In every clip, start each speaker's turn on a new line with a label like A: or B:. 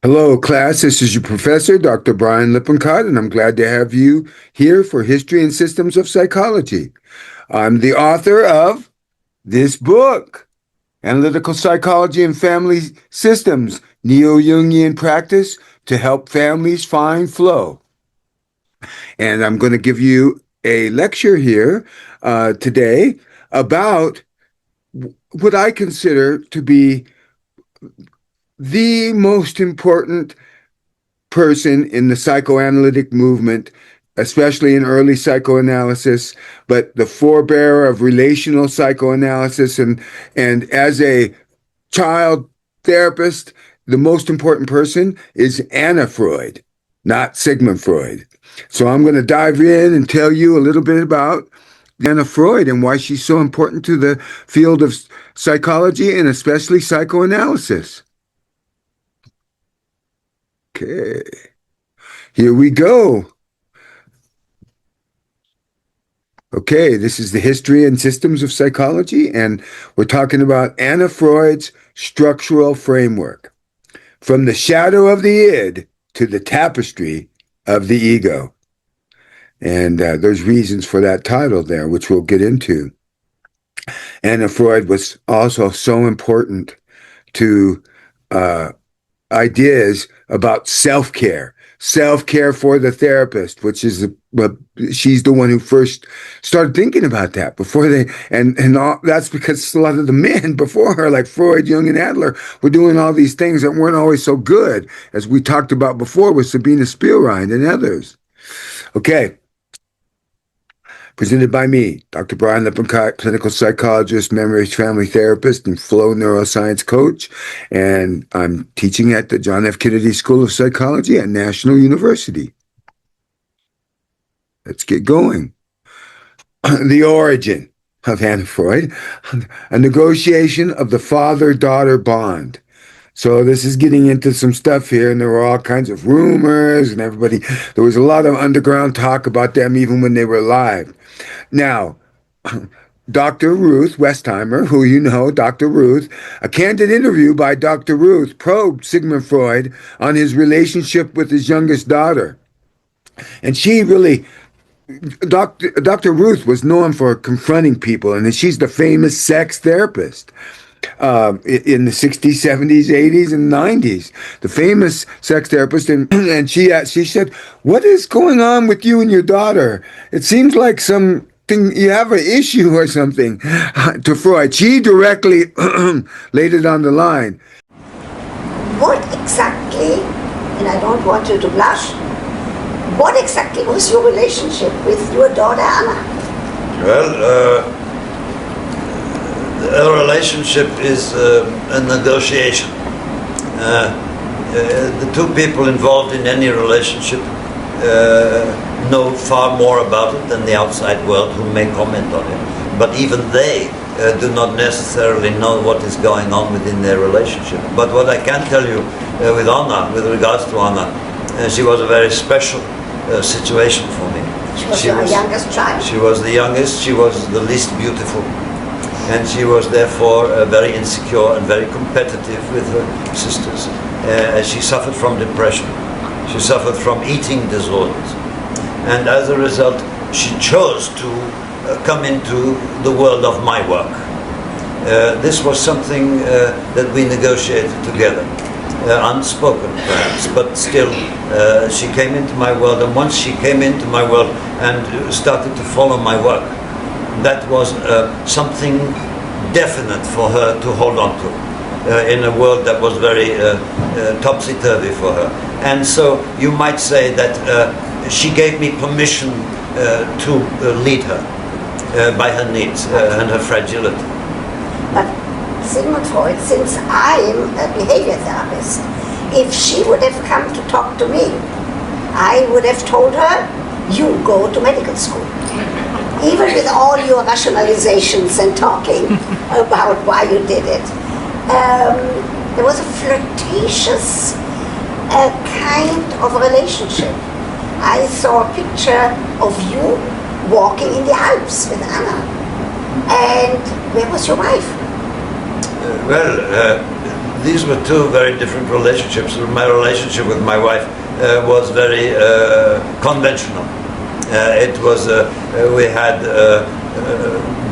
A: Hello, class. This is your professor, Dr. Brian Lippincott, and I'm glad to have you here for History and Systems of Psychology. I'm the author of this book, Analytical Psychology and Family Systems, Neo-Jungian Practice to Help Families Find Flow. And I'm going to give you a lecture here today about what I consider to be the most important person in the psychoanalytic movement, especially in early psychoanalysis, but the forebearer of relational psychoanalysis. And as a child therapist, the most important person is Anna Freud, not Sigmund Freud. So I'm going to dive in and tell you a little bit about Anna Freud and why she's so important to the field of psychology and especially psychoanalysis. Okay, here we go. Okay, this is the History and Systems of Psychology, and we're talking about Anna Freud's structural framework. From the shadow of the id to the tapestry of the ego. And there's reasons for that title there, which we'll get into. Anna Freud was also so important to ideas about self-care for the therapist, which is she's the one who first started thinking about that before they, and all, that's because a lot of the men before her, like Freud, Jung, and Adler, were doing all these things that weren't always so good, as we talked about before with Sabina Spielrein and others. Okay. Presented by me, Dr. Brian Lippincott, clinical psychologist, memory family therapist, and flow neuroscience coach. And I'm teaching at the John F. Kennedy School of Psychology at National University. Let's get going. The origin of Anna Freud, a negotiation of the father-daughter bond. So this is getting into some stuff here, and there were all kinds of rumors, and there was a lot of underground talk about them even when they were alive. Now, Dr. Ruth Westheimer, who you know, Dr. Ruth, a candid interview by Dr. Ruth probed Sigmund Freud on his relationship with his youngest daughter. And she really, Dr. Ruth was known for confronting people, and she's the famous sex therapist. In the 60s, 70s, 80s, and 90s, the famous sex therapist, and she said, "What is going on with you and your daughter? It seems like something, you have an issue or something." To Freud, she directly laid it on the line.
B: What exactly, and I don't want you to blush, what exactly was your relationship with your daughter Anna?
C: Well, a relationship is a negotiation. The two people involved in any relationship know far more about it than the outside world, who may comment on it. But even they do not necessarily know what is going on within their relationship. But what I can tell you with Anna, with regards to Anna, she was a very special situation for me.
B: She was the youngest child.
C: She was the youngest, she was the least beautiful. And she was therefore very insecure and very competitive with her sisters. She suffered from depression. She suffered from eating disorders. And as a result, she chose to come into the world of my work. This was something that we negotiated together. Unspoken perhaps, but still she came into my world, and once she came into my world and started to follow my work, that was something definite for her to hold on to in a world that was very topsy-turvy for her. And so you might say that she gave me permission to lead her by her needs and her fragility.
B: But Sigmund Freud, since I am a behavior therapist, if she would have come to talk to me, I would have told her, you go to medical school. Even with all your rationalizations and talking about why you did it. There was a flirtatious kind of relationship. I saw a picture of you walking in the Alps with Anna. And where was your wife?
C: These were two very different relationships. My relationship with my wife was very conventional. It was we had a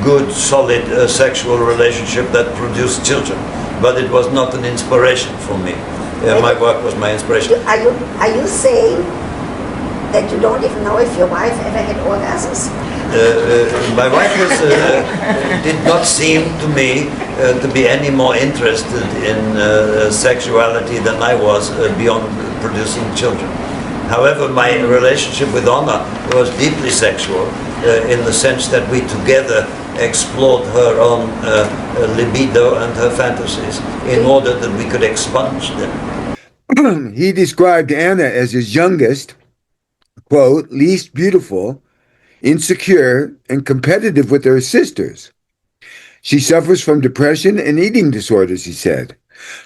C: good, solid sexual relationship that produced children, but it was not an inspiration for me. My work was my inspiration.
B: Are you saying that you don't even know if your wife ever had orgasms?
C: My wife did not seem to me to be any more interested in sexuality than I was beyond producing children. However, my relationship with Anna was deeply sexual in the sense that we together explored her own libido and her fantasies in order that we could expunge them.
A: He described Anna as his youngest, quote, least beautiful, insecure, and competitive with her sisters. She suffers from depression and eating disorders, he said.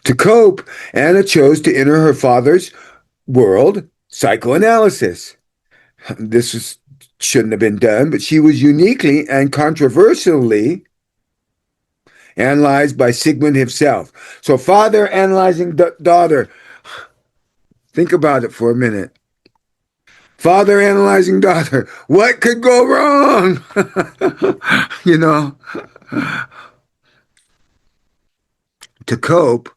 A: To cope, Anna chose to enter her father's world, psychoanalysis. Shouldn't have been done, but she was uniquely and controversially analyzed by Sigmund himself. So father analyzing daughter. Think about it for a minute. Father analyzing daughter. What could go wrong? You know. To cope,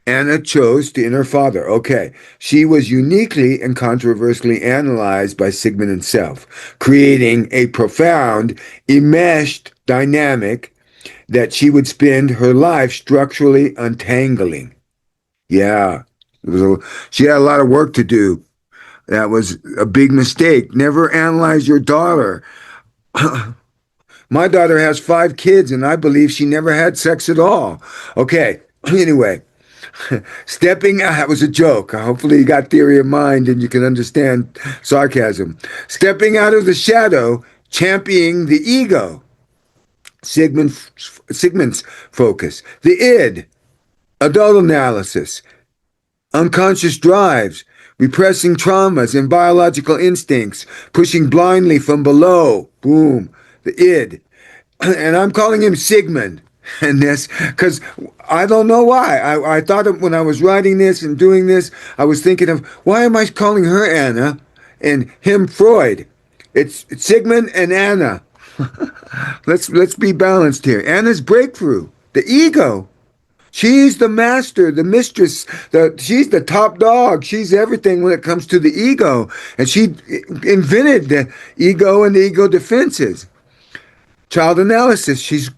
A: Anna chose to enter her father. Okay. She was uniquely and controversially analyzed by Sigmund himself, creating a profound, enmeshed dynamic that she would spend her life structurally untangling. Yeah. She had a lot of work to do. That was a big mistake. Never analyze your daughter. My daughter has 5 kids, and I believe she never had sex at all. Okay, anyway, stepping out, that was a joke. Hopefully you got theory of mind and you can understand sarcasm. Stepping out of the shadow, championing the ego. Sigmund's focus. The id, adult analysis, unconscious drives, repressing traumas and biological instincts, pushing blindly from below. Boom. The id. And I'm calling him Sigmund. And this, because I don't know why. I thought of, when I was writing this and doing this, I was thinking of, why am I calling her Anna and him Freud? It's Sigmund and Anna. Let's be balanced here. Anna's breakthrough, the ego. She's the master, the mistress, she's the top dog. She's everything when it comes to the ego. And she invented the ego and the ego defenses. Child analysis, she's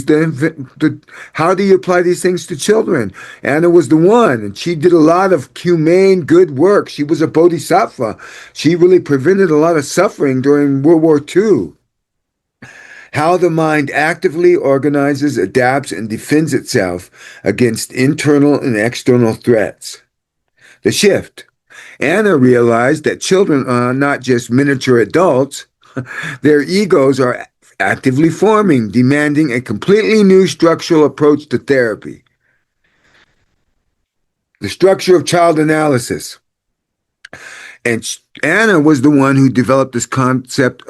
A: the how do you apply these things to children? Anna was the one, and she did a lot of humane, good work. She was a bodhisattva. She really prevented a lot of suffering during World War II. How the mind actively organizes, adapts, and defends itself against internal and external threats. The shift. Anna realized that children are not just miniature adults. Their egos are actively forming, demanding a completely new structural approach to therapy. The structure of child analysis. And Anna was the one who developed this concept,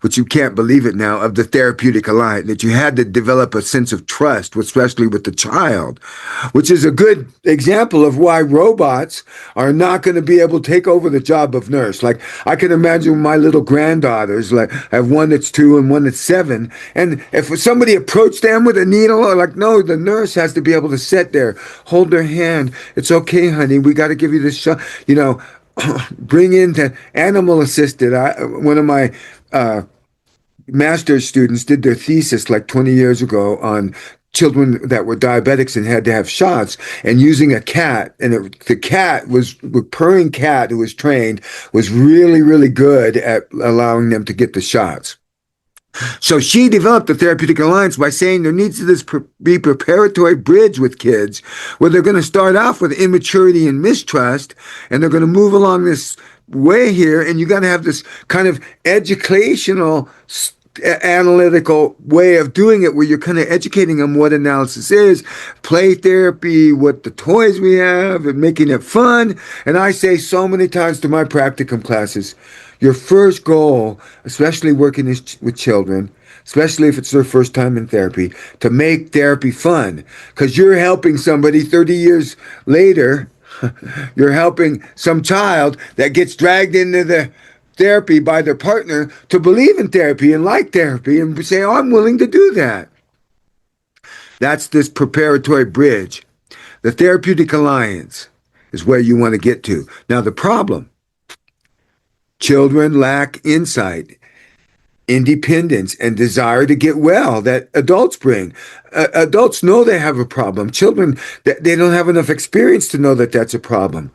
A: which you can't believe it now, of the therapeutic alliance, that you had to develop a sense of trust, especially with the child, which is a good example of why robots are not going to be able to take over the job of nurse. Like, I can imagine my little granddaughters, like I have one that's 2 and one that's 7, and if somebody approached them with a needle, like, no, the nurse has to be able to sit there, hold their hand. It's okay, honey, we got to give you this shot, you know. Bring into animal assisted. One of my master's students did their thesis like 20 years ago on children that were diabetics and had to have shots, and using a cat. And the cat was a purring cat who was trained, was really, really good at allowing them to get the shots. So she developed the therapeutic alliance by saying there needs to be preparatory bridge with kids where they're going to start off with immaturity and mistrust, and they're going to move along this way here, and you got to have this kind of educational analytical way of doing it where you're kind of educating them what analysis is, play therapy, what the toys we have, and making it fun. And I say so many times to my practicum classes, your first goal, especially working with children, especially if it's their first time in therapy, to make therapy fun, because you're helping somebody 30 years later. You're helping some child that gets dragged into the therapy by their partner to believe in therapy and like therapy and say, oh, I'm willing to do that. That's this preparatory bridge. The therapeutic alliance is where you want to get to. Now, the problem, children lack insight, independence, and desire to get well that adults bring. Adults know they have a problem. Children, they don't have enough experience to know that that's a problem.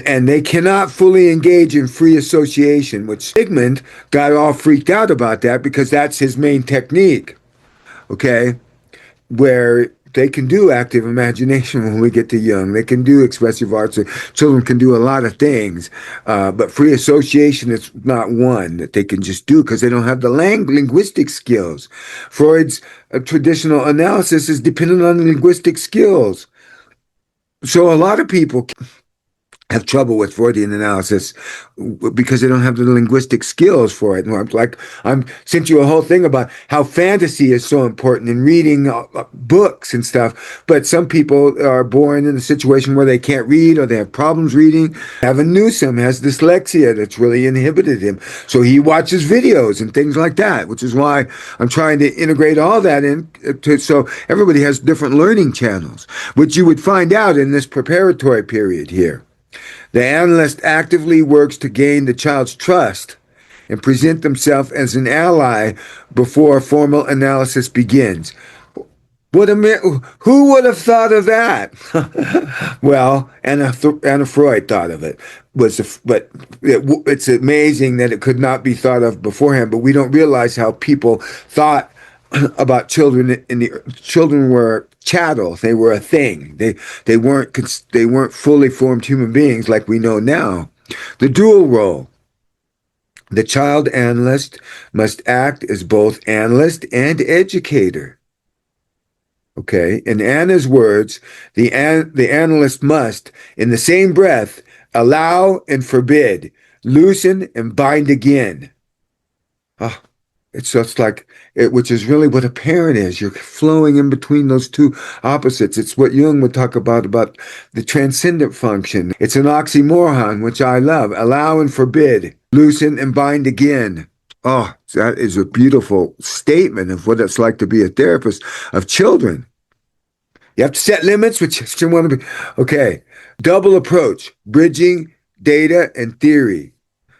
A: And they cannot fully engage in free association, which Sigmund got all freaked out about that because that's his main technique, okay? Where they can do active imagination when we get to young. They can do expressive arts. Children can do a lot of things, but free association is not one that they can just do because they don't have the linguistic skills. Freud's traditional analysis is dependent on linguistic skills. So a lot of people have trouble with Freudian analysis because they don't have the linguistic skills for it. And I'm sent you a whole thing about how fantasy is so important in reading books and stuff. But some people are born in a situation where they can't read or they have problems reading. Evan Newsom has dyslexia that's really inhibited him. So he watches videos and things like that, which is why I'm trying to integrate all that in so everybody has different learning channels, which you would find out in this preparatory period here. The analyst actively works to gain the child's trust and present themselves as an ally before formal analysis begins. Who would have thought of that? Well, Anna Freud thought of it. But it's amazing that it could not be thought of beforehand. But we don't realize how people thought about children. Children were chattel. They were a thing. They weren't fully formed human beings like we know now. The dual role. The child analyst must act as both analyst and educator. Okay, in Anna's words, the analyst must, in the same breath, allow and forbid, loosen and bind again. Oh, it's just like, which is really what a parent is. You're flowing in between those two opposites. It's what Jung would talk about the transcendent function. It's an oxymoron, which I love. Allow and forbid, loosen and bind again. Oh, that is a beautiful statement of what it's like to be a therapist of children. You have to set limits, which you want to be. Okay. Double approach, bridging data and theory.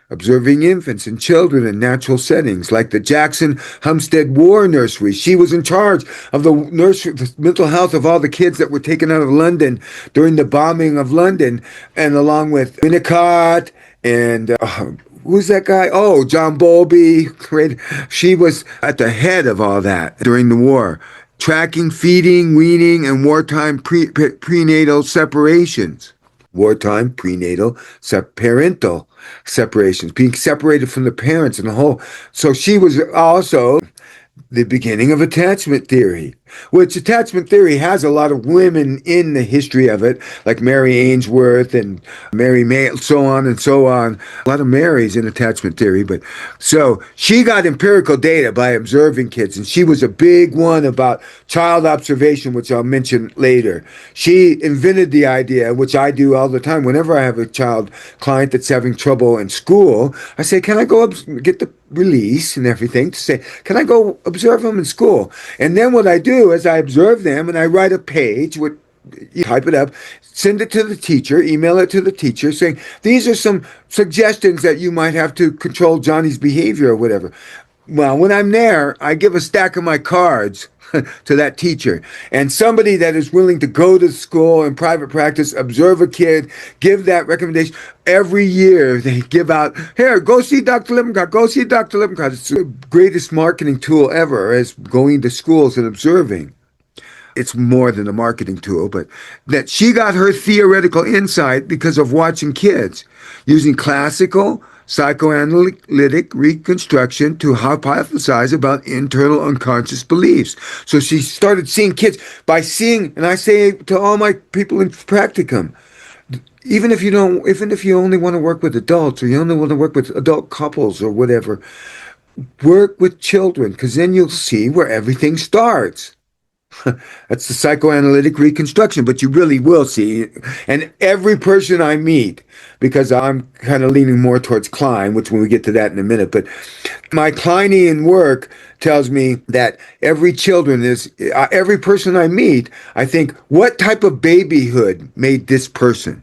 A: Observing infants and children in natural settings, like the Jackson Humstead War Nursery. She was in charge of the mental health of all the kids that were taken out of London during the bombing of London, and along with Lippincott and who's that guy? Oh, John Bowlby. She was at the head of all that during the war. Tracking, feeding, weaning, and wartime prenatal separations. Wartime prenatal parental separations, being separated from the parents and the whole. So she was also the beginning of attachment theory, which attachment theory has a lot of women in the history of it, like Mary Ainsworth and Mary May, so on and so on. A lot of Marys in attachment theory. But so she got empirical data by observing kids, and she was a big one about child observation, which I'll mention later. She invented the idea, which I do all the time. Whenever I have a child client that's having trouble in school, I say, can I go get the release and everything to say, can I go observe them in school? And then what I do is I observe them and I write a page, you type it up, send it to the teacher, email it to the teacher saying, these are some suggestions that you might have to control Johnny's behavior or whatever. Well, when I'm there, I give a stack of my cards to that teacher. And somebody that is willing to go to school in private practice, observe a kid, give that recommendation. Every year they give out, here, go see Dr. Lippincott, go see Dr. Lippincott. It's the greatest marketing tool ever, is going to schools and observing. It's more than a marketing tool, but that she got her theoretical insight because of watching kids using classical psychoanalytic reconstruction to hypothesize about internal unconscious beliefs. So she started seeing kids by seeing, and I say to all my people in practicum, even if you only want to work with adults, or you only want to work with adult couples or whatever, work with children, because then you'll see where everything starts. That's the psychoanalytic reconstruction, but you really will see. And every person I meet, because I'm kind of leaning more towards Klein, which when we get to that in a minute, but my Kleinian work tells me that every person I meet, I think, what type of babyhood made this person?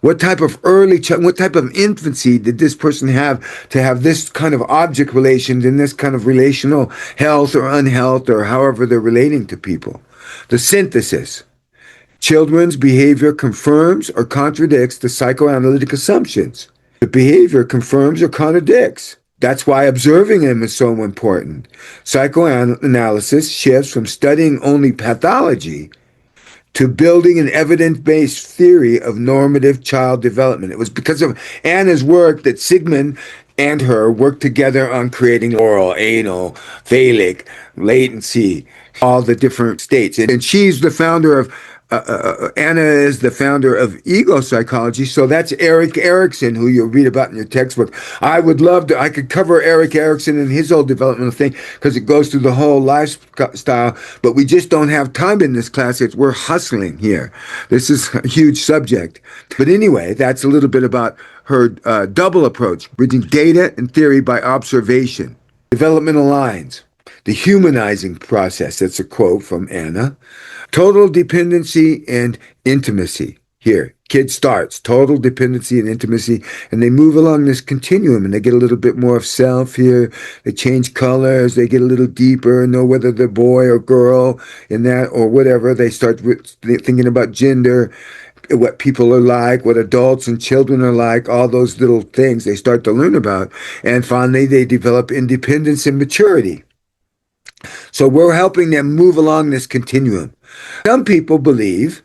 A: What type of what type of infancy did this person have to have this kind of object relations and this kind of relational health or unhealth or however they're relating to people? The synthesis. Children's behavior confirms or contradicts the psychoanalytic assumptions. The behavior confirms or contradicts. That's why observing them is so important. Psychoanalysis shifts from studying only pathology to building an evidence-based theory of normative child development. It was because of Anna's work that Sigmund and her worked together on creating oral, anal, phallic, latency, all the different states. And she's the founder of Anna is the founder of ego psychology, so that's Erik Erikson, who you'll read about in your textbook. I could cover Erik Erikson and his whole developmental thing, because it goes through the whole lifestyle, but we just don't have time in this class. We're hustling here. This is a huge subject. But anyway, that's a little bit about her double approach, bridging data and theory by observation. Developmental lines. The humanizing process, that's a quote from Anna. Total dependency and intimacy. Here, kid starts, total dependency and intimacy, and they move along this continuum, and they get a little bit more of self here. They change colors, they get a little deeper, know whether they're boy or girl in that or whatever. They start thinking about gender, what people are like, what adults and children are like, all those little things they start to learn about. And finally, they develop independence and maturity. So we're helping them move along this continuum. Some people believe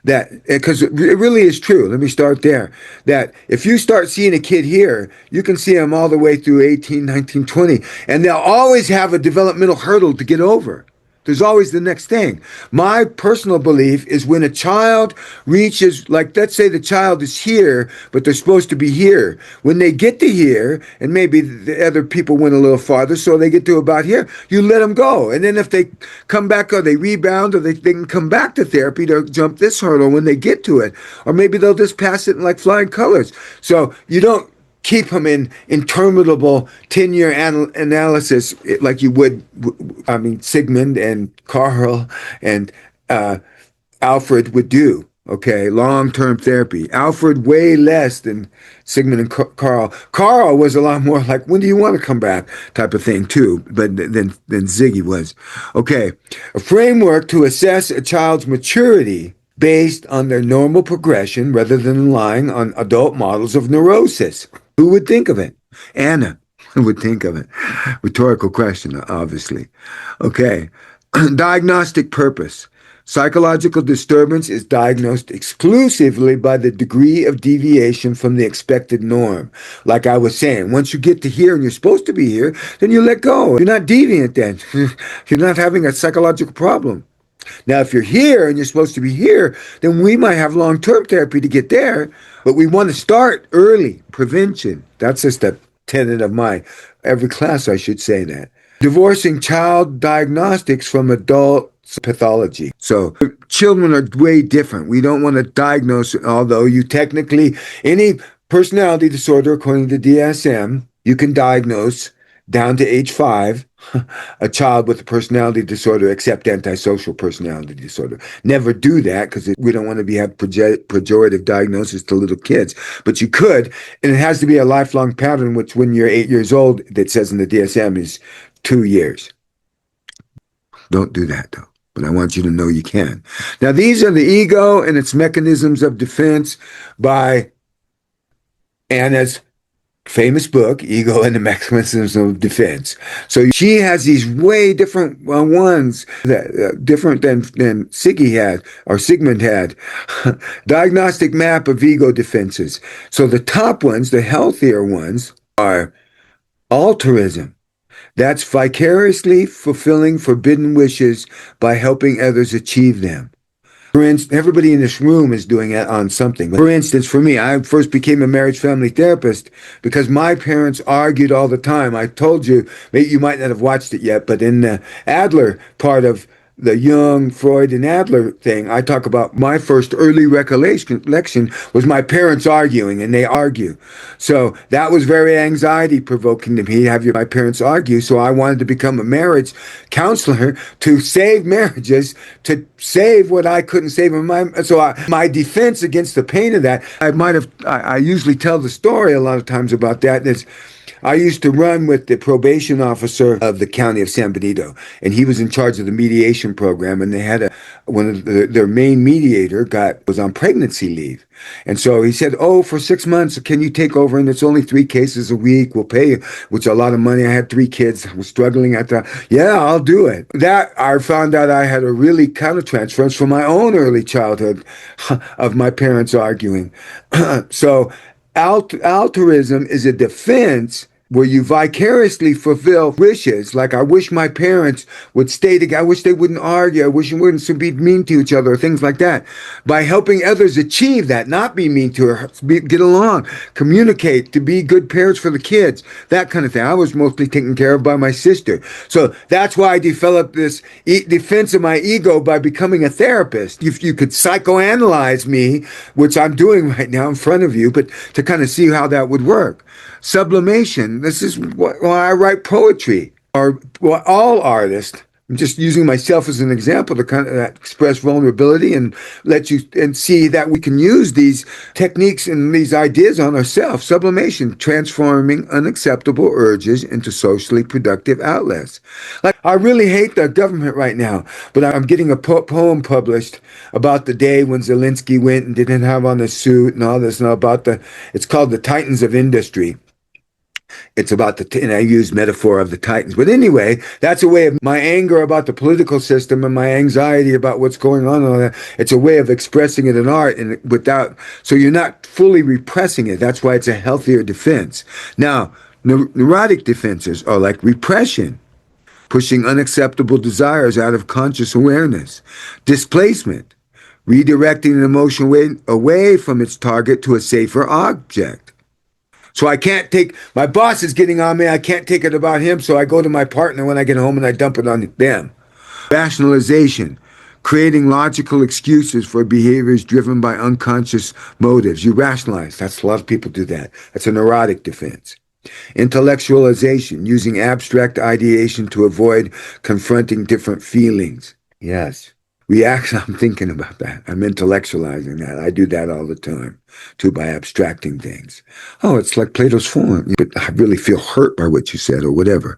A: that, because it really is true, let me start there, that if you start seeing a kid here, you can see them all the way through 18, 19, 20, and they'll always have a developmental hurdle to get over. There's always the next thing. My personal belief is when a child reaches, like, let's say the child is here, but they're supposed to be here. When they get to here, and maybe the other people went a little farther, so they get to about here, you let them go. And then if they come back or they rebound, or they can come back to therapy to jump this hurdle when they get to it. Or maybe they'll just pass it in like flying colors. So you don't keep them in interminable 10-year analysis like you would, Sigmund and Carl and Alfred would do. Okay, long-term therapy. Alfred way less than Sigmund and Carl. Carl was a lot more like, when do you want to come back type of thing too, but than Ziggy was. Okay, a framework to assess a child's maturity based on their normal progression rather than relying on adult models of neurosis. Who would think of it? Anna would think of it. Rhetorical question, obviously. Okay. Diagnostic purpose. Psychological disturbance is diagnosed exclusively by the degree of deviation from the expected norm. Like I was saying, once you get to here and you're supposed to be here, then you let go. You're not deviant then. You're not having a psychological problem. Now, if you're here and you're supposed to be here, then we might have long-term therapy to get there, but we want to start early. Prevention. That's just a tenet of every class I should say that. Divorcing child diagnostics from adult pathology. So children are way different. We don't want to diagnose, although any personality disorder, according to DSM, you can diagnose down to age 5, a child with a personality disorder, except antisocial personality disorder. Never do that, because we don't want to have pejorative diagnosis to little kids. But you could, and it has to be a lifelong pattern, which when you're 8 years old, that says in the DSM is 2 years. Don't do that, though. But I want you to know you can. Now, these are the ego and its mechanisms of defense by Anna's famous book, Ego and the Mechanisms of Defense. So she has these way different ones, that different than Siggy had, or Sigmund had. Diagnostic map of ego defenses. So the top ones, the healthier ones, are altruism. That's vicariously fulfilling forbidden wishes by helping others achieve them. For instance, everybody in this room is doing it on something. For instance, for me, I first became a marriage family therapist because my parents argued all the time. I told you, maybe you might not have watched it yet, but in the Adler part of the Jung, Freud, and Adler thing, I talk about my first early recollection was my parents arguing, and they argue. So that was very anxiety provoking to me, have my parents argue. So I wanted to become a marriage counselor to save marriages, to save what I couldn't save in my defense against the pain of that. I usually tell the story a lot of times about that. Is I used to run with the probation officer of the county of San Benito, and he was in charge of the mediation program. And they had one of their main mediator was on pregnancy leave, and so he said, "Oh, for 6 months, can you take over? And it's only 3 cases a week. We'll pay you," which is a lot of money. I had 3 kids. I was struggling. I thought, "Yeah, I'll do it." That I found out I had a really countertransference from my own early childhood of my parents arguing. So. Altruism is a defense where you vicariously fulfill wishes. Like, I wish my parents would stay together. I wish they wouldn't argue. I wish they wouldn't be mean to each other, or things like that. By helping others achieve that, not be mean to her, get along, communicate, to be good parents for the kids, that kind of thing. I was mostly taken care of by my sister. So that's why I developed this defense of my ego by becoming a therapist. If you could psychoanalyze me, which I'm doing right now in front of you, but to kind of see how that would work. Sublimation. This is why I write poetry. Or all artists. I'm just using myself as an example to kind of express vulnerability and let you and see that we can use these techniques and these ideas on ourselves. Sublimation, transforming unacceptable urges into socially productive outlets. Like, I really hate the government right now, but I'm getting a poem published about the day when Zelensky went and didn't have on a suit and all this, and it's called The Titans of Industry. It's about and I use metaphor of the Titans. But anyway, that's a way of my anger about the political system and my anxiety about what's going on and all that. It's a way of expressing it in art, and so you're not fully repressing it. That's why it's a healthier defense. Now, neurotic defenses are like repression, pushing unacceptable desires out of conscious awareness. Displacement, redirecting an emotion away from its target to a safer object. So I can't my boss is getting on me, I can't take it about him, so I go to my partner when I get home and I dump it on them. Rationalization, creating logical excuses for behaviors driven by unconscious motives. You rationalize. A lot of people do that. That's a neurotic defense. Intellectualization, using abstract ideation to avoid confronting different feelings. Yes. Reaction, I'm thinking about that. I'm intellectualizing that. I do that all the time, too, by abstracting things. Oh, it's like Plato's form, but I really feel hurt by what you said or whatever.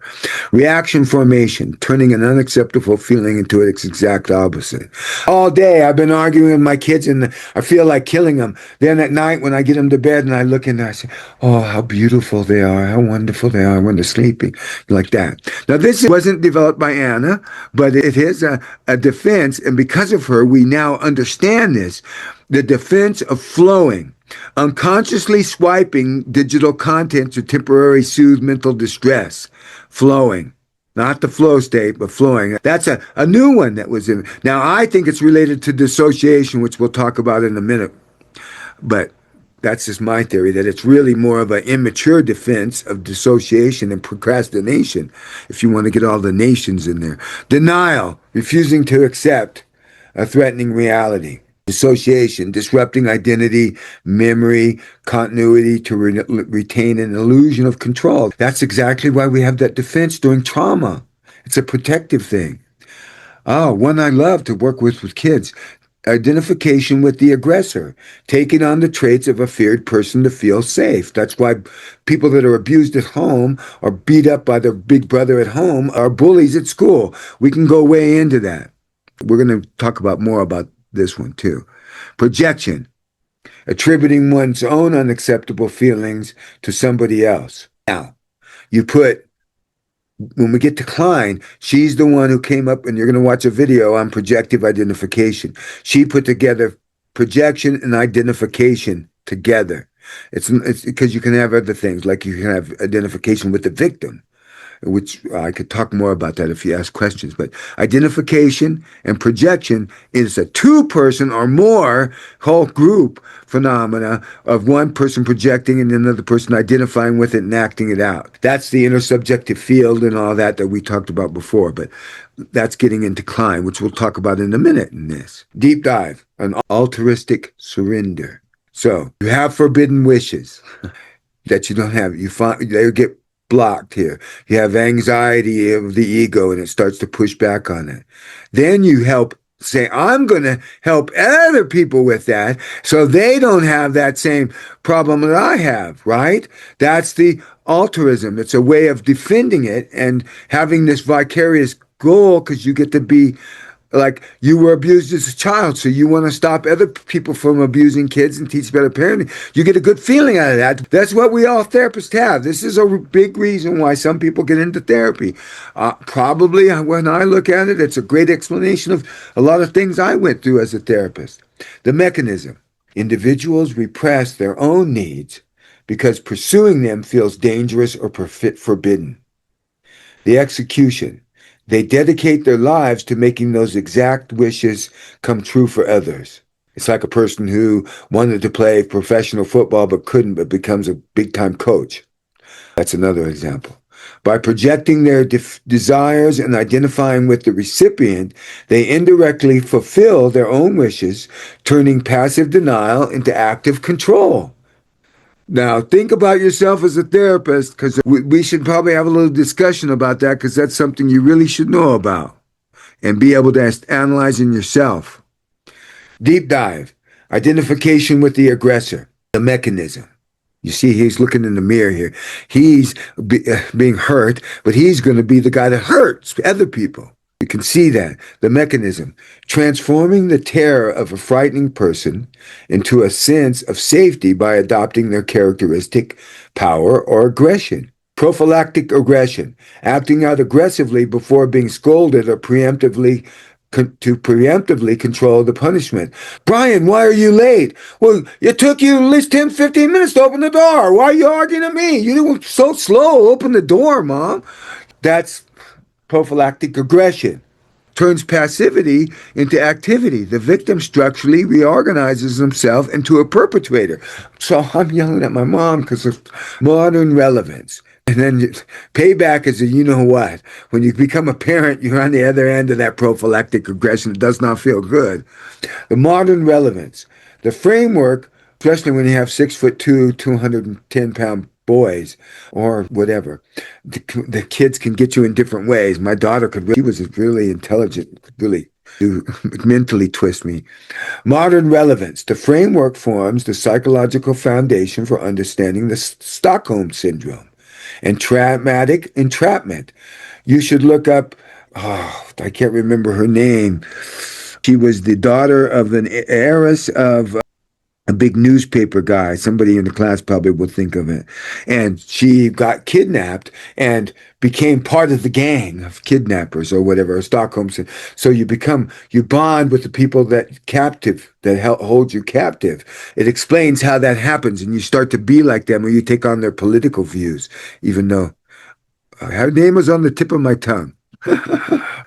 A: Reaction formation, turning an unacceptable feeling into its exact opposite. All day I've been arguing with my kids and I feel like killing them. Then at night when I get them to bed and I look in there, I say, "Oh, how beautiful they are, how wonderful they are when they're sleeping," like that. Now, this wasn't developed by Anna, but it is a defense, and because of her, we now understand this. The defense of flowing, unconsciously swiping digital content to temporarily soothe mental distress. Flowing. Not the flow state, but flowing. That's a new one that was in. Now, I think it's related to dissociation, which we'll talk about in a minute. But that's just my theory, that it's really more of an immature defense of dissociation and procrastination, if you want to get all the nations in there. Denial, refusing to accept a threatening reality. Dissociation, disrupting identity, memory, continuity to retain an illusion of control. That's exactly why we have that defense during trauma. It's a protective thing. Oh, one I love to work with kids. Identification with the aggressor, taking on the traits of a feared person to feel safe. That's why people that are abused at home or beat up by their big brother at home are bullies at school. We can go way into that. We're going to talk about more about this one too. Projection, attributing one's own unacceptable feelings to somebody else. Now, you put when we get to Klein, she's the one who came up, and you're going to watch a video on projective identification. She put together projection and identification together. It's because you can have other things, like you can have identification with the victim, which I could talk more about that if you ask questions. But identification and projection is a two-person or more whole group phenomena of one person projecting and another person identifying with it and acting it out. That's the intersubjective field and all that we talked about before. But that's getting into Klein, which we'll talk about in a minute in this. Deep dive, an altruistic surrender. So you have forbidden wishes that you don't have. You find they get blocked here. You have anxiety of the ego and it starts to push back on it. Then you help say, I'm going to help other people with that so they don't have that same problem that I have, right? That's the altruism. It's a way of defending it and having this vicarious goal because you get to be like you were abused as a child, so you want to stop other people from abusing kids and teach better parenting. You get a good feeling out of that. That's what we all therapists have. This is a big reason why some people get into therapy. Probably when I look at it, it's a great explanation of a lot of things I went through as a therapist. The mechanism. Individuals repress their own needs because pursuing them feels dangerous or forbidden. The execution. They dedicate their lives to making those exact wishes come true for others. It's like a person who wanted to play professional football but couldn't, but becomes a big-time coach. That's another example. By projecting their desires and identifying with the recipient, they indirectly fulfill their own wishes, turning passive denial into active control. Now, think about yourself as a therapist, because we should probably have a little discussion about that, because that's something you really should know about and be able to analyze in yourself. Deep dive, identification with the aggressor, the mechanism. You see, he's looking in the mirror here. He's being hurt, but he's going to be the guy that hurts other people. You can see that, the mechanism, transforming the terror of a frightening person into a sense of safety by adopting their characteristic, power, or aggression. Prophylactic aggression, acting out aggressively before being scolded or preemptively control the punishment. Brian, why are you late? Well, it took you at least 10, 15 minutes to open the door. Why are you arguing at me? You were so slow. Open the door, Mom. That's prophylactic aggression. Turns passivity into activity. The victim structurally reorganizes himself into a perpetrator. So I'm yelling at my mom because of modern relevance. And then payback is a you know what. When you become a parent, you're on the other end of that prophylactic aggression. It does not feel good. The modern relevance. The framework, especially when you have 6'2", 210-pound boys or whatever. The kids can get you in different ways. My daughter she was really intelligent, could really mentally twist me. Modern relevance. The framework forms the psychological foundation for understanding the Stockholm Syndrome and traumatic entrapment. You should look up, I can't remember her name. She was the daughter of an heiress of a big newspaper guy. Somebody in the class probably will think of it. And she got kidnapped and became part of the gang of kidnappers or whatever, Stockholm. So you bond with the people that hold you captive. It explains how that happens, and you start to be like them, or you take on their political views, even though her name was on the tip of my tongue.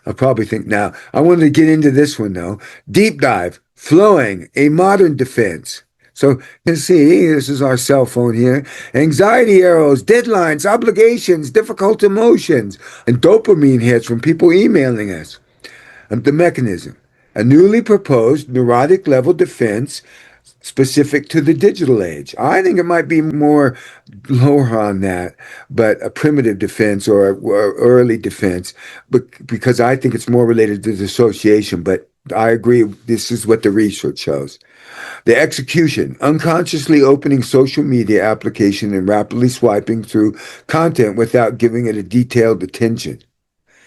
A: I'll probably think now. I wanted to get into this one, though. Deep dive, flowing, a modern defense. So you can see, this is our cell phone here. Anxiety arrows, deadlines, obligations, difficult emotions, and dopamine hits from people emailing us. And the mechanism, a newly proposed neurotic level defense specific to the digital age. I think it might be more lower on that, but a primitive defense or early defense, but because I think it's more related to dissociation. But I agree. This is what the research shows. The execution, unconsciously opening social media application and rapidly swiping through content without giving it a detailed attention.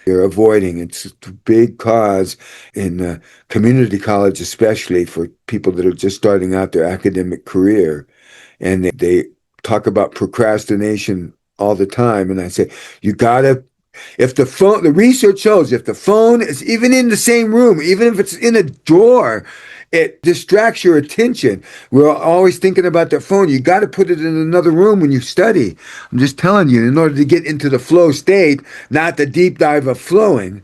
A: You're avoiding. It's a big cause in community college, especially for people that are just starting out their academic career. And they talk about procrastination all the time. And I say, you gotta, if the phone, the research shows if the phone is even in the same room, even if it's in a drawer, it distracts your attention. We're always thinking about the phone. You got to put it in another room when you study. I'm just telling you, in order to get into the flow state, not the deep dive of flowing.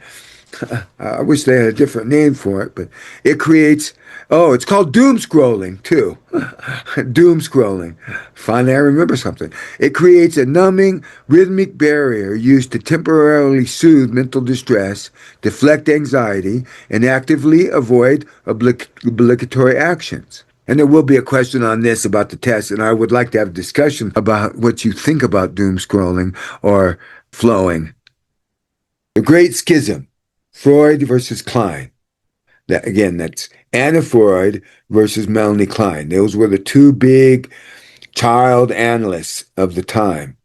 A: I wish they had a different name for it, but it creates, oh, it's called doom scrolling too. Doom scrolling. Finally, I remember something. It creates a numbing, rhythmic barrier used to temporarily soothe mental distress, deflect anxiety, and actively avoid obligatory actions. And there will be a question on this about the test, and I would like to have a discussion about what you think about doom scrolling or flowing. The Great Schism. Freud versus Klein. That's Anna Freud versus Melanie Klein. Those were the two big child analysts of the time.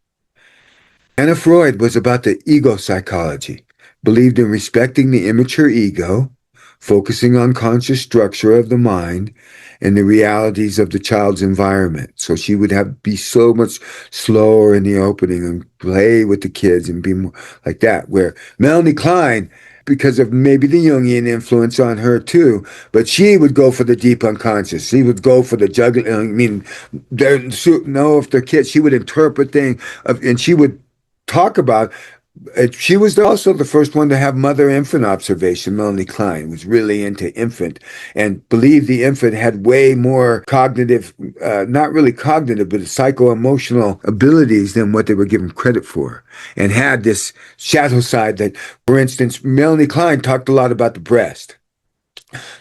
A: Anna Freud was about the ego psychology, believed in respecting the immature ego, focusing on conscious structure of the mind and the realities of the child's environment. So she would be so much slower in the opening and play with the kids and be more like that. Where Melanie Klein, because of maybe the Jungian influence on her too, but she would go for the deep unconscious. She would go for the juggling. I mean, if the kids, she would interpret things, and she would talk about. She was also the first one to have mother-infant observation. Melanie Klein was really into infant and believed the infant had way more cognitive, not really cognitive, but psycho-emotional abilities than what they were given credit for, and had this shadow side that, for instance, Melanie Klein talked a lot about the breast.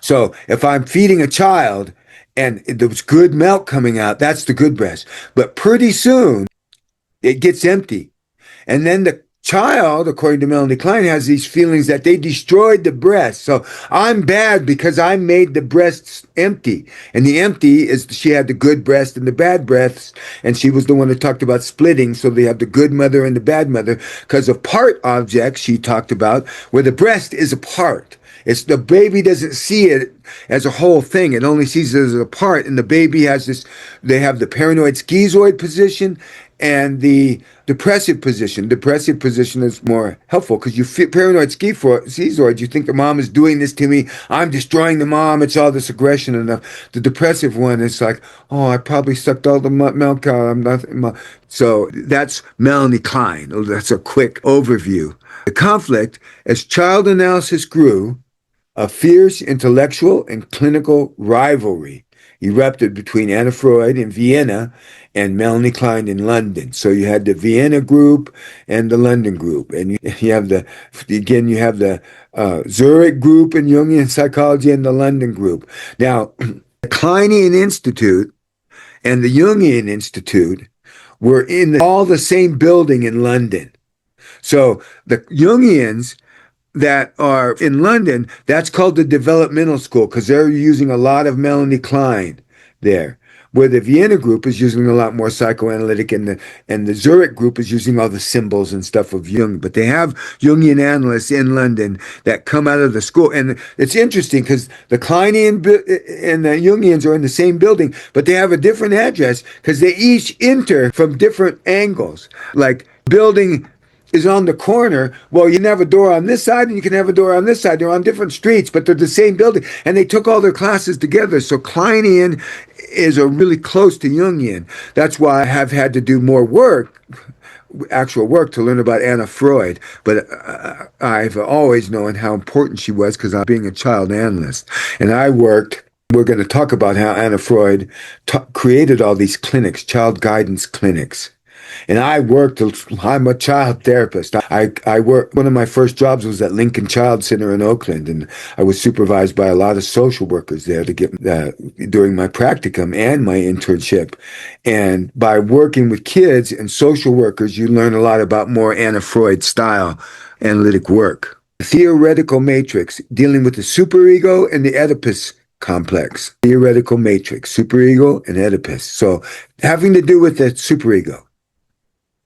A: So if I'm feeding a child and there's good milk coming out, that's the good breast. But pretty soon it gets empty. And then the child, according to Melanie Klein, has these feelings that they destroyed the breast. So I'm bad because I made the breasts empty. And the empty is she had the good breast and the bad breasts. And she was the one that talked about splitting. So they have the good mother and the bad mother because of part objects she talked about where the breast is a part. It's the baby doesn't see it as a whole thing. It only sees it as a part. And the baby has this, they have the paranoid schizoid position and the depressive position. Depressive position is more helpful because you feel paranoid schizoid. You think the mom is doing this to me. I'm destroying the mom. It's all this aggression and the depressive one is like, oh, I probably sucked all the milk out. I'm not. So that's Melanie Klein. That's a quick overview. The conflict, as child analysis grew, a fierce intellectual and clinical rivalry erupted between Anna Freud in Vienna and Melanie Klein in London. So you had the Vienna group and the London group. And you have the Zurich group in Jungian psychology and the London group. Now, the Kleinian Institute and the Jungian Institute were in all the same building in London. So the Jungians that are in London, that's called the developmental school because they're using a lot of Melanie Klein there. Where the Vienna group is using a lot more psychoanalytic and the Zurich group is using all the symbols and stuff of Jung. But they have Jungian analysts in London that come out of the school. And it's interesting because the Kleinian and the Jungians are in the same building, but they have a different address because they each enter from different angles. Like building is on the corner. Well, you can have a door on this side and you can have a door on this side. They're on different streets, but they're the same building. And they took all their classes together. So Kleinian is a really close to Jungian. That's why I have had to do more work, actual work, to learn about Anna Freud. But I've always known how important she was because I'm being a child analyst. And we're going to talk about how Anna Freud created all these clinics, child guidance clinics. And I'm a child therapist. I work, one of my first jobs was at Lincoln Child Center in Oakland, and I was supervised by a lot of social workers there to get during my practicum and my internship. And by working with kids and social workers, you learn a lot about more Anna Freud style analytic work. theoretical matrix dealing with the superego and the Oedipus complex. Theoretical matrix, superego and Oedipus. So having to do with the superego.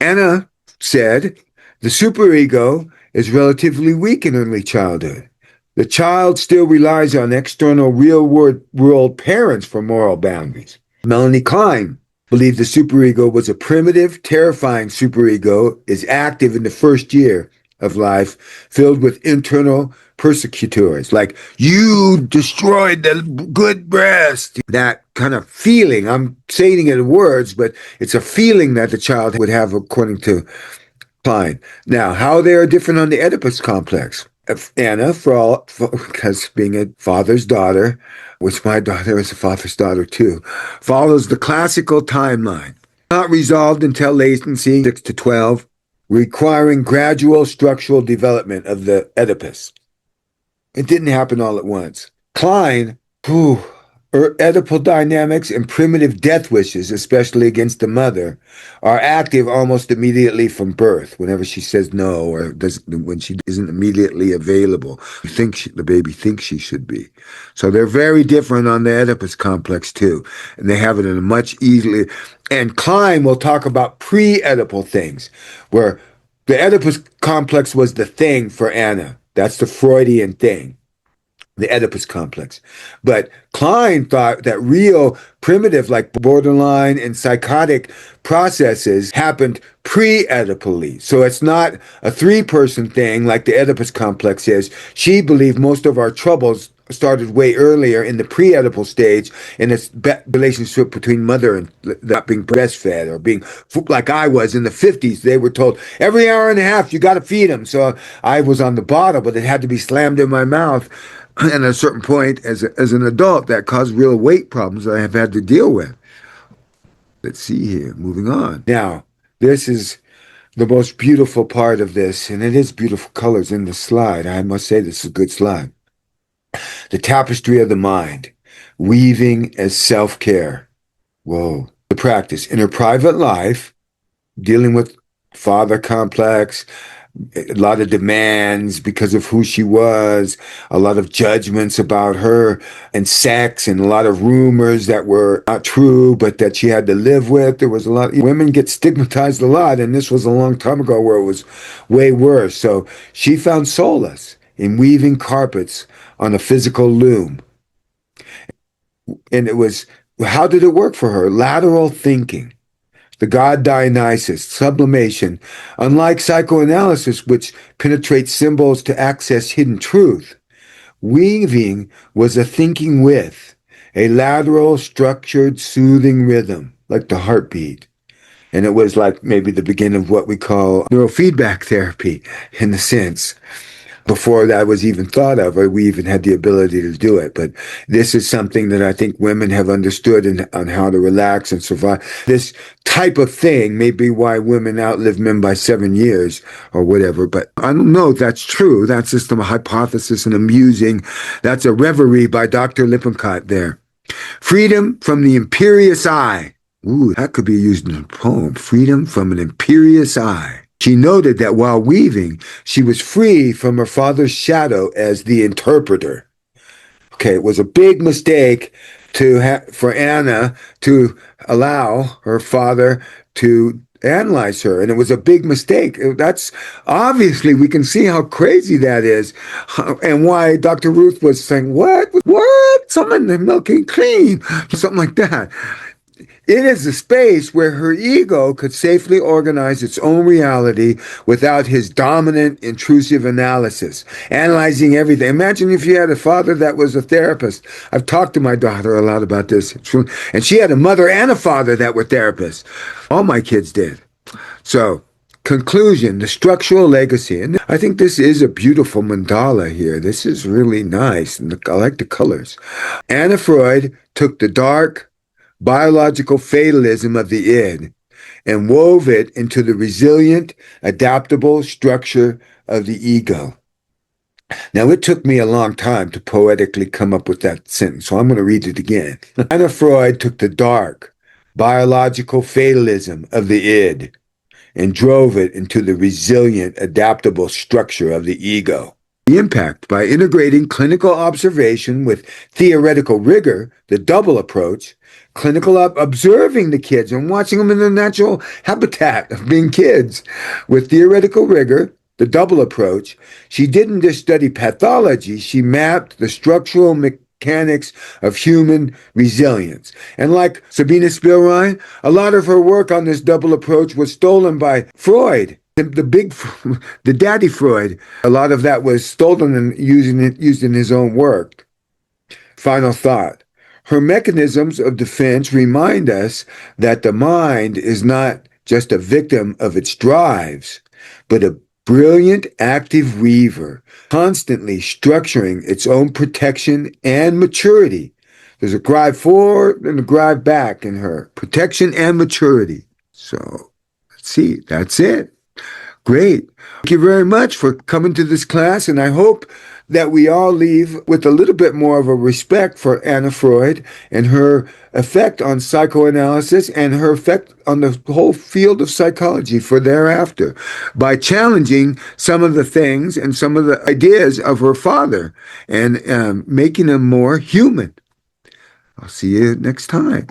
A: Anna said the superego is relatively weak in early childhood. The child still relies on external real-world parents for moral boundaries. Melanie Klein believed the superego was a primitive, terrifying superego, is active in the first year of life, filled with internal persecutors, like, you destroyed the good breast. That kind of feeling, I'm saying it in words, but it's a feeling that the child would have according to Klein. Now, how they are different on the Oedipus complex. Anna, because being a father's daughter, which my daughter is a father's daughter too, follows the classical timeline. Not resolved until latency 6 to 12, requiring gradual structural development of the Oedipus. It didn't happen all at once. Klein, Oedipal dynamics and primitive death wishes, especially against the mother, are active almost immediately from birth. Whenever she says no, or when she isn't immediately available, the baby thinks she should be. So they're very different on the Oedipus complex too, and they have it in a much easily. And Klein will talk about pre-Oedipal things, where the Oedipus complex was the thing for Anna. That's the Freudian thing, the Oedipus complex. But Klein thought that real primitive, like borderline and psychotic processes happened pre-Oedipally. So it's not a three-person thing like the Oedipus complex is. She believed most of our troubles started way earlier in the pre-Oedipal stage in its relationship between mother and not being breastfed, or being like I was in the 50s. They were told every hour and a half you got to feed them. So I was on the bottle, but it had to be slammed in my mouth. And at a certain point, as an adult, that caused real weight problems that I have had to deal with. Let's see here, moving on. Now, this is the most beautiful part of this, and it is beautiful colors in the slide. I must say this is a good slide. The tapestry of the mind, weaving as self-care. Whoa. The practice in her private life, dealing with father complex, a lot of demands because of who she was, a lot of judgments about her and sex, and a lot of rumors that were not true, but that she had to live with. There was a lot. Women get stigmatized a lot, and this was a long time ago where it was way worse. So she found solace in weaving carpets on a physical loom. And it was, how did it work for her? Lateral thinking. The God Dionysus, sublimation, unlike psychoanalysis, which penetrates symbols to access hidden truth, weaving was a thinking with, a lateral, structured, soothing rhythm, like the heartbeat. And it was like maybe the beginning of what we call neurofeedback therapy, in a sense. Before that was even thought of, or we even had the ability to do it. But this is something that I think women have understood on how to relax and survive. This type of thing may be why women outlive men by 7 years or whatever. But I don't know if that's true. That's just a hypothesis and amusing. That's a reverie by Dr. Lippincott there. Freedom from the imperious eye. Ooh, that could be used in a poem. Freedom from an imperious eye. She noted that while weaving, she was free from her father's shadow as the interpreter. Okay, it was a big mistake for Anna to allow her father to analyze her, and it was a big mistake. That's obviously, we can see how crazy that is, and why Dr. Ruth was saying, what? Someone milking clean, something like that. It is a space where her ego could safely organize its own reality without his dominant, intrusive analysis, analyzing everything. Imagine if you had a father that was a therapist. I've talked to my daughter a lot about this. And she had a mother and a father that were therapists. All my kids did. So, conclusion, the structural legacy. And I think this is a beautiful mandala here. This is really nice. And I like the colors. Anna Freud took the dark, biological fatalism of the id and wove it into the resilient, adaptable structure of the ego. Now, it took me a long time to poetically come up with that sentence, so I'm going to read it again. Anna Freud took the dark, biological fatalism of the id and drove it into the resilient, adaptable structure of the ego. The impact by integrating clinical observation with theoretical rigor, the double approach, clinical observing the kids and watching them in their natural habitat of being kids. With theoretical rigor, the double approach, she didn't just study pathology, she mapped the structural mechanics of human resilience. And like Sabina Spielrein, a lot of her work on this double approach was stolen by Freud. The daddy Freud, a lot of that was stolen and used in his own work. Final thought. Her mechanisms of defense remind us that the mind is not just a victim of its drives, but a brilliant active weaver, constantly structuring its own protection and maturity. There's a drive forward and a drive back in her. Protection and maturity. So, let's see, that's it. Great. Thank you very much for coming to this class, and I hope that we all leave with a little bit more of a respect for Anna Freud and her effect on psychoanalysis and her effect on the whole field of psychology for thereafter by challenging some of the things and some of the ideas of her father and making them more human. I'll see you next time.